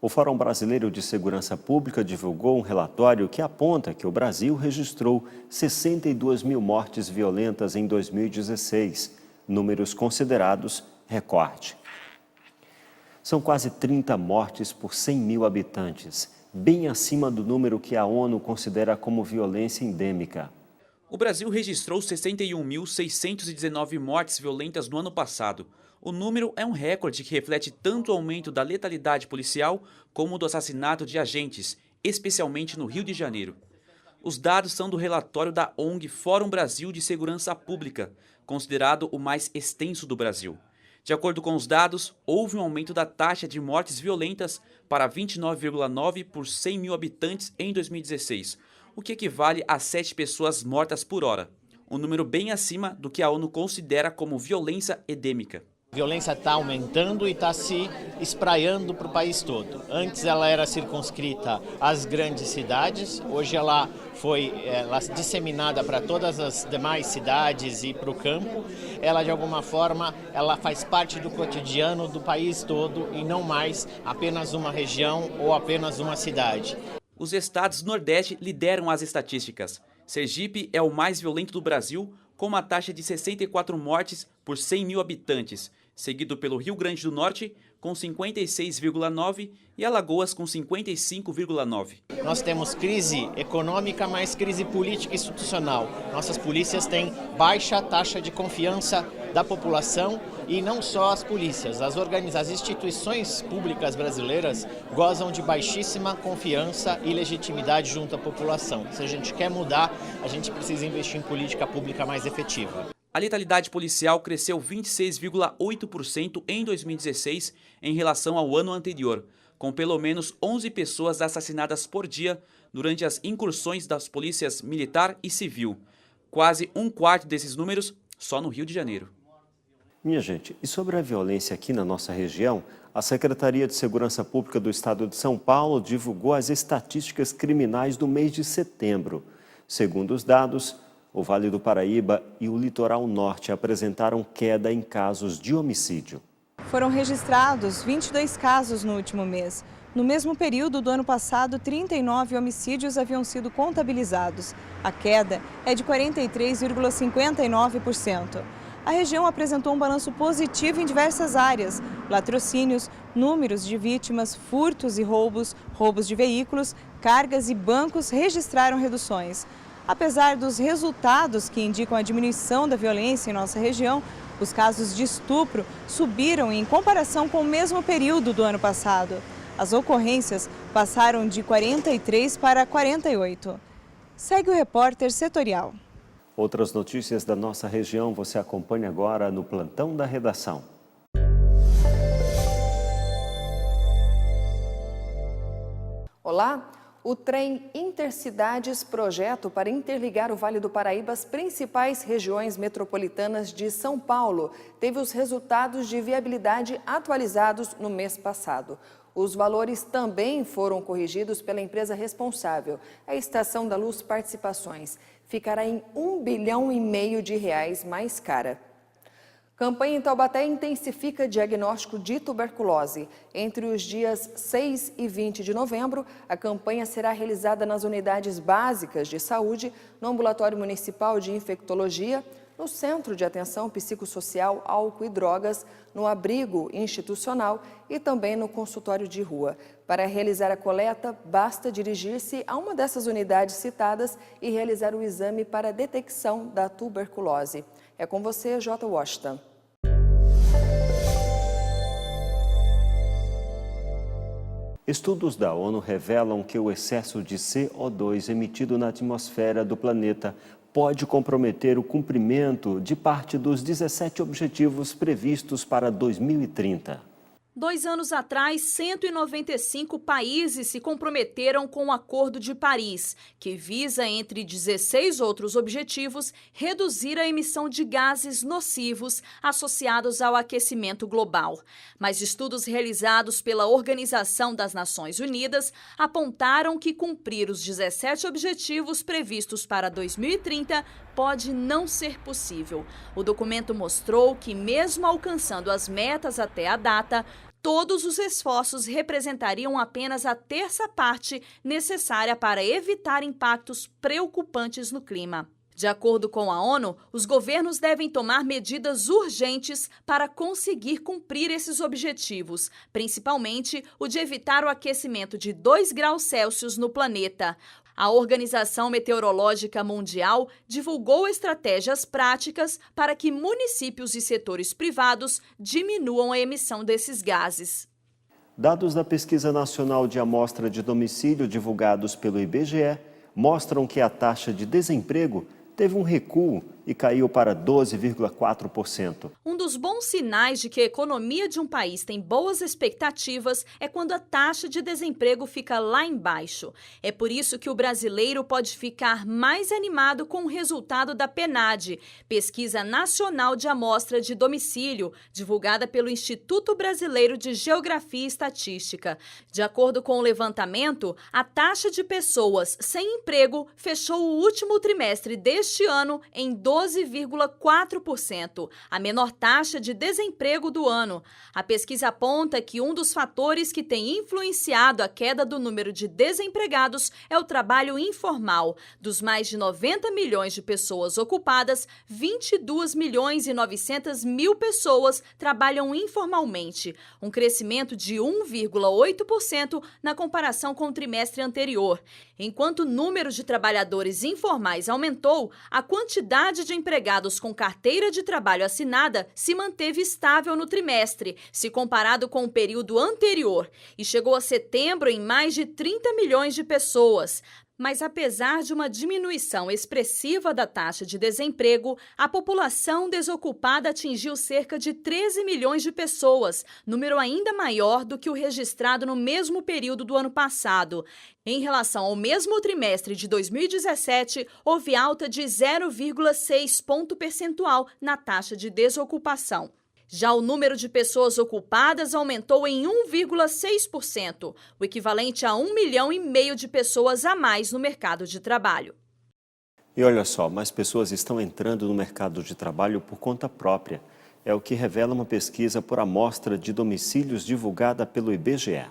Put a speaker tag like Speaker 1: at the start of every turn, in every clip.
Speaker 1: O Fórum Brasileiro de Segurança Pública divulgou um relatório que aponta que o Brasil registrou 62 mil mortes violentas em 2016, números considerados recorde. São quase 30 mortes por 100 mil habitantes, bem acima do número que a ONU considera como violência endêmica.
Speaker 2: O Brasil registrou 61.619 mortes violentas no ano passado. O número é um recorde que reflete tanto o aumento da letalidade policial como do assassinato de agentes, especialmente no Rio de Janeiro. Os dados são do relatório da ONG Fórum Brasil de Segurança Pública, considerado o mais extenso do Brasil. De acordo com os dados, houve um aumento da taxa de mortes violentas para 29,9 por 100 mil habitantes em 2016, o que equivale a 7 pessoas mortas por hora, um número bem acima do que a ONU considera como violência endêmica.
Speaker 3: A violência está aumentando e está se espraiando para o país todo. Antes ela era circunscrita às grandes cidades, hoje ela foi disseminada para todas as demais cidades e para o campo. Ela de alguma forma ela faz parte do cotidiano do país todo e não mais apenas uma região ou apenas uma cidade.
Speaker 2: Os estados do Nordeste lideram as estatísticas. Sergipe é o mais violento do Brasil, com uma taxa de 64 mortes por 100 mil habitantes, seguido pelo Rio Grande do Norte, com 56,9 e Alagoas com 55,9.
Speaker 3: Nós temos crise econômica, mas crise política e institucional. Nossas polícias têm baixa taxa de confiança da população e não só as polícias. As instituições públicas brasileiras gozam de baixíssima confiança e legitimidade junto à população. Se a gente quer mudar, a gente precisa investir em política pública mais efetiva.
Speaker 2: A letalidade policial cresceu 26,8% em 2016 em relação ao ano anterior, com pelo menos 11 pessoas assassinadas por dia durante as incursões das polícias militar e civil. Quase um quarto desses números só no Rio de Janeiro.
Speaker 1: Minha gente, e sobre a violência aqui na nossa região, a Secretaria de Segurança Pública do Estado de São Paulo divulgou as estatísticas criminais do mês de setembro. Segundo os dados, o Vale do Paraíba e o Litoral Norte apresentaram queda em casos de homicídio.
Speaker 4: Foram registrados 22 casos no último mês. No mesmo período do ano passado, 39 homicídios haviam sido contabilizados. A queda é de 43,59%. A região apresentou um balanço positivo em diversas áreas: latrocínios, números de vítimas, furtos e roubos, roubos de veículos, cargas e bancos registraram reduções. Apesar dos resultados que indicam a diminuição da violência em nossa região, os casos de estupro subiram em comparação com o mesmo período do ano passado. As ocorrências passaram de 43 para 48. Segue o repórter setorial.
Speaker 1: Outras notícias da nossa região você acompanha agora no Plantão da Redação.
Speaker 5: Olá! O trem Intercidades, projeto para interligar o Vale do Paraíba às principais regiões metropolitanas de São Paulo, teve os resultados de viabilidade atualizados no mês passado. Os valores também foram corrigidos pela empresa responsável, a Estação da Luz Participações. Ficará em R$1,5 bilhão mais cara. Campanha em Taubaté intensifica diagnóstico de tuberculose. Entre os dias 6 e 20 de novembro, a campanha será realizada nas unidades básicas de saúde, no Ambulatório Municipal de Infectologia, no Centro de Atenção Psicossocial, Álcool e Drogas, no Abrigo Institucional e também no consultório de rua. Para realizar a coleta, basta dirigir-se a uma dessas unidades citadas e realizar o exame para a detecção da tuberculose. É com você, J. Washington.
Speaker 1: Estudos da ONU revelam que o excesso de CO2 emitido na atmosfera do planeta pode comprometer o cumprimento de parte dos 17 objetivos previstos para 2030.
Speaker 6: 2 anos atrás, 195 países se comprometeram com o Acordo de Paris, que visa, entre 16 outros objetivos, reduzir a emissão de gases nocivos associados ao aquecimento global. Mas estudos realizados pela Organização das Nações Unidas apontaram que cumprir os 17 objetivos previstos para 2030 pode não ser possível. O documento mostrou que, mesmo alcançando as metas até a data, todos os esforços representariam apenas a terça parte necessária para evitar impactos preocupantes no clima. De acordo com a ONU, os governos devem tomar medidas urgentes para conseguir cumprir esses objetivos, principalmente o de evitar o aquecimento de 2 graus Celsius no planeta. A Organização Meteorológica Mundial divulgou estratégias práticas para que municípios e setores privados diminuam a emissão desses gases.
Speaker 1: Dados da Pesquisa Nacional de Amostra de Domicílio divulgados pelo IBGE mostram que a taxa de desemprego teve um recuo e caiu para 12,4%.
Speaker 6: Um dos bons sinais de que a economia de um país tem boas expectativas é quando a taxa de desemprego fica lá embaixo. É por isso que o brasileiro pode ficar mais animado com o resultado da PNAD, Pesquisa Nacional de Amostra de Domicílio, divulgada pelo Instituto Brasileiro de Geografia e Estatística. De acordo com o levantamento, a taxa de pessoas sem emprego fechou o último trimestre deste ano em 12,4%, a menor taxa de desemprego do ano. A pesquisa aponta que um dos fatores que tem influenciado a queda do número de desempregados é o trabalho informal. Dos mais de 90 milhões de pessoas ocupadas, 22 milhões e 900 mil pessoas trabalham informalmente, um crescimento de 1,8% na comparação com o trimestre anterior. Enquanto o número de trabalhadores informais aumentou, a quantidade de empregados com carteira de trabalho assinada se manteve estável no trimestre, se comparado com o período anterior, e chegou a setembro em mais de 30 milhões de pessoas. Mas apesar de uma diminuição expressiva da taxa de desemprego, a população desocupada atingiu cerca de 13 milhões de pessoas, número ainda maior do que o registrado no mesmo período do ano passado. Em relação ao mesmo trimestre de 2017, houve alta de 0,6 ponto percentual na taxa de desocupação. Já o número de pessoas ocupadas aumentou em 1,6%, o equivalente a 1,5 milhão de pessoas a mais no mercado de trabalho.
Speaker 1: E olha só, mais pessoas estão entrando no mercado de trabalho por conta própria. É o que revela uma pesquisa por amostra de domicílios divulgada pelo IBGE.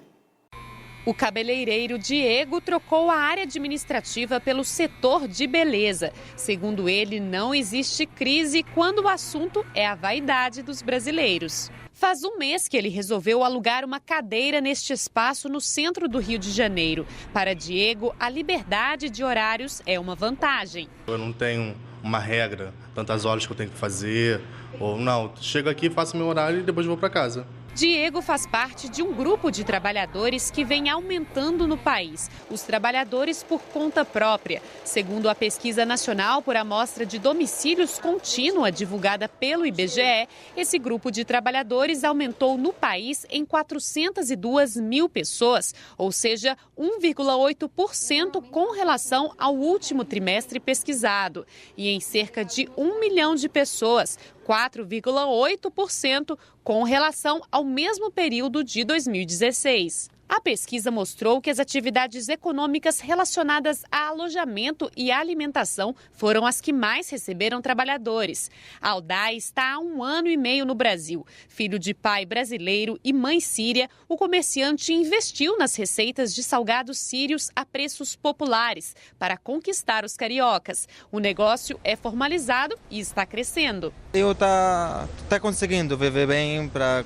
Speaker 7: O cabeleireiro Diego trocou a área administrativa pelo setor de beleza. Segundo ele, não existe crise quando o assunto é a vaidade dos brasileiros. Faz um mês que ele resolveu alugar uma cadeira neste espaço no centro do Rio de Janeiro. Para Diego, a liberdade de horários é uma vantagem.
Speaker 8: Eu não tenho uma regra, tantas horas que eu tenho que fazer, ou não, chego aqui, faço meu horário e depois vou para casa.
Speaker 7: Diego faz parte de um grupo de trabalhadores que vem aumentando no país, os trabalhadores por conta própria. Segundo a Pesquisa Nacional por Amostra de Domicílios Contínua, divulgada pelo IBGE, esse grupo de trabalhadores aumentou no país em 402 mil pessoas, ou seja, 1,8% com relação ao último trimestre pesquisado, e em cerca de 1 milhão de pessoas, 4,8% com relação ao mesmo período de 2016. A pesquisa mostrou que as atividades econômicas relacionadas a alojamento e alimentação foram as que mais receberam trabalhadores. Alday está há 1 ano e meio no Brasil. Filho de pai brasileiro e mãe síria, o comerciante investiu nas receitas de salgados sírios a preços populares para conquistar os cariocas. O negócio é formalizado e está crescendo.
Speaker 9: Eu tá conseguindo viver bem, para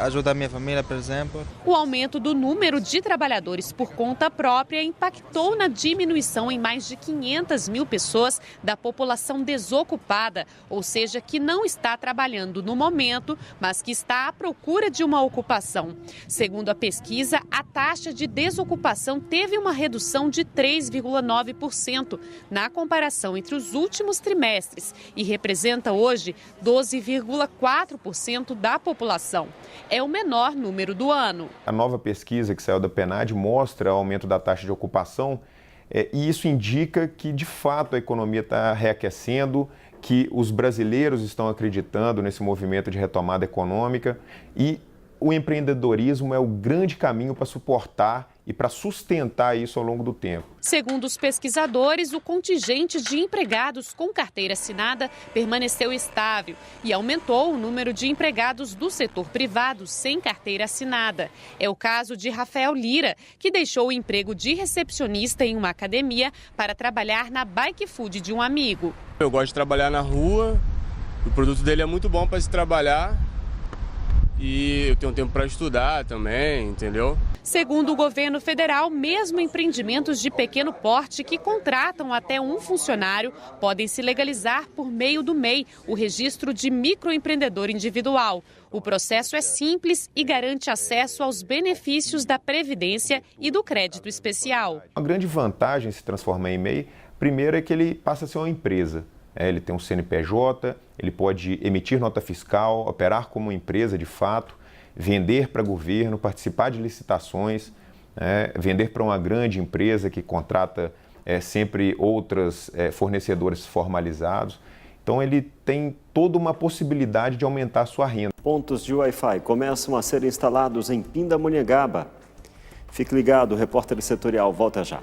Speaker 9: ajudar minha família, por exemplo.
Speaker 7: O aumento do número de trabalhadores por conta própria impactou na diminuição em mais de 500 mil pessoas da população desocupada, ou seja, que não está trabalhando no momento, mas que está à procura de uma ocupação. Segundo a pesquisa, a taxa de desocupação teve uma redução de 3,9% na comparação entre os últimos trimestres e representa hoje 12,4% da população. É o menor número do ano.
Speaker 10: A nova pesquisa que saiu da PNAD mostra o aumento da taxa de ocupação e isso indica que, de fato, a economia está reaquecendo, que os brasileiros estão acreditando nesse movimento de retomada econômica e o empreendedorismo é o grande caminho para suportar e para sustentar isso ao longo do tempo.
Speaker 7: Segundo os pesquisadores, o contingente de empregados com carteira assinada permaneceu estável e aumentou o número de empregados do setor privado sem carteira assinada. É o caso de Rafael Lira, que deixou o emprego de recepcionista em uma academia para trabalhar na bike food de um amigo.
Speaker 11: Eu gosto de trabalhar na rua, o produto dele é muito bom para se trabalhar e eu tenho tempo para estudar também, entendeu?
Speaker 7: Segundo o governo federal, mesmo empreendimentos de pequeno porte que contratam até um funcionário podem se legalizar por meio do MEI, o Registro de Microempreendedor Individual. O processo é simples e garante acesso aos benefícios da Previdência e do crédito especial.
Speaker 10: A grande vantagem em se transformar em MEI, primeiro é que ele passa a ser uma empresa. Ele tem um CNPJ, ele pode emitir nota fiscal, operar como empresa de fato, vender para governo, participar de licitações, vender para uma grande empresa que contrata sempre outros fornecedores formalizados. Então ele tem toda uma possibilidade de aumentar a sua renda.
Speaker 1: Pontos de Wi-Fi começam a ser instalados em Pindamonhangaba. Fique ligado, o repórter setorial volta já.